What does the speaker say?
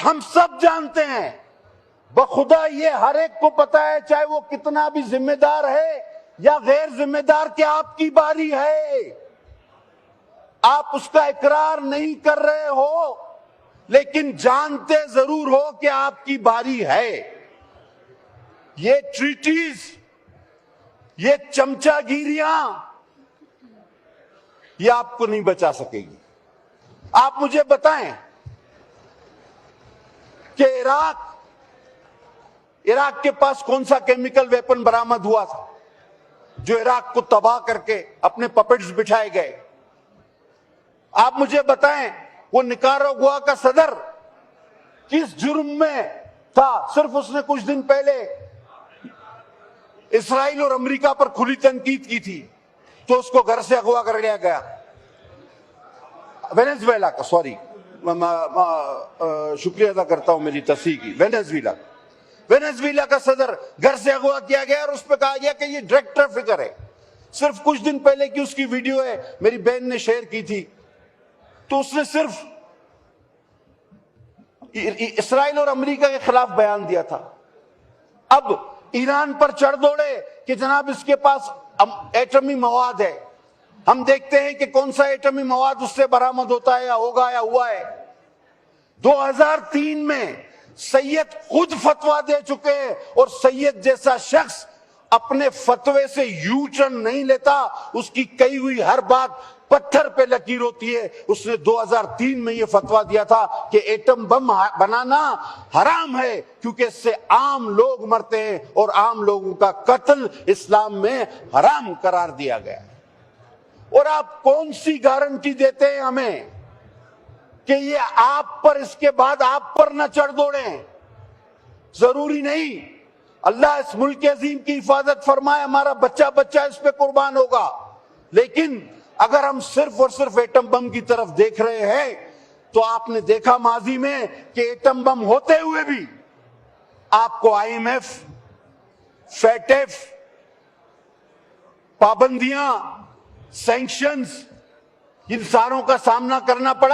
ہم سب جانتے ہیں، بخدا یہ ہر ایک کو پتا ہے، چاہے وہ کتنا بھی ذمہ دار ہے یا غیر ذمہ دار، کہ آپ کی باری ہے۔ آپ اس کا اقرار نہیں کر رہے ہو، لیکن جانتے ضرور ہو کہ آپ کی باری ہے۔ یہ ٹریٹیز، یہ چمچا گیریاں، یہ آپ کو نہیں بچا سکے گی۔ آپ مجھے بتائیں کہ عراق کے پاس کون سا کیمیکل ویپن برآمد ہوا تھا جو عراق کو تباہ کر کے اپنے پپٹس بٹھائے گئے؟ آپ مجھے بتائیں وہ نکاراگوا کا صدر کس جرم میں تھا؟ صرف اس نے کچھ دن پہلے اسرائیل اور امریکہ پر کھلی تنقید کی تھی تو اس کو گھر سے اغوا کر لیا گیا۔ وینزویلا کا، سوری، شکریہ ادا کرتا ہوں میری تصحیح کی، وینزویلا کا صدر گھر سے اغوا کیا گیا اور اس پہ کہا گیا کہ یہ ڈرگ ٹریفکر ہے۔ صرف کچھ دن پہلے کی اس کی ویڈیو ہے، میری بہن نے شیئر کی تھی، تو اس نے صرف اسرائیل اور امریکہ کے خلاف بیان دیا تھا۔ اب ایران پر چڑھ دوڑے کہ جناب اس کے پاس ایٹمی مواد ہے۔ ہم دیکھتے ہیں کہ کون سا ایٹمی مواد اس سے برآمد ہوتا ہے یا ہوگا یا ہوا ہے۔ 2003 میں سید خود فتویٰ دے چکے ہیں، اور سید جیسا شخص اپنے فتوے سے یو ٹرن نہیں لیتا، اس کی کہی ہوئی ہر بات پتھر پہ لکیر ہوتی ہے۔ اس نے 2003 میں یہ فتویٰ دیا تھا کہ ایٹم بم بنانا حرام ہے، کیونکہ اس سے عام لوگ مرتے ہیں اور عام لوگوں کا قتل اسلام میں حرام قرار دیا گیا ہے۔ اور آپ کون سی گارنٹی دیتے ہیں ہمیں کہ یہ آپ پر، اس کے بعد آپ پر نہ چڑھ دوڑیں؟ ضروری نہیں۔ اللہ اس ملک عظیم کی حفاظت فرمائے، ہمارا بچہ بچہ اس پہ قربان ہوگا، لیکن اگر ہم صرف اور صرف ایٹم بم کی طرف دیکھ رہے ہیں تو آپ نے دیکھا ماضی میں کہ ایٹم بم ہوتے ہوئے بھی آپ کو IMF، فیٹف، پابندیاں، سینکشنز، ان ساروں کا سامنا کرنا پڑا۔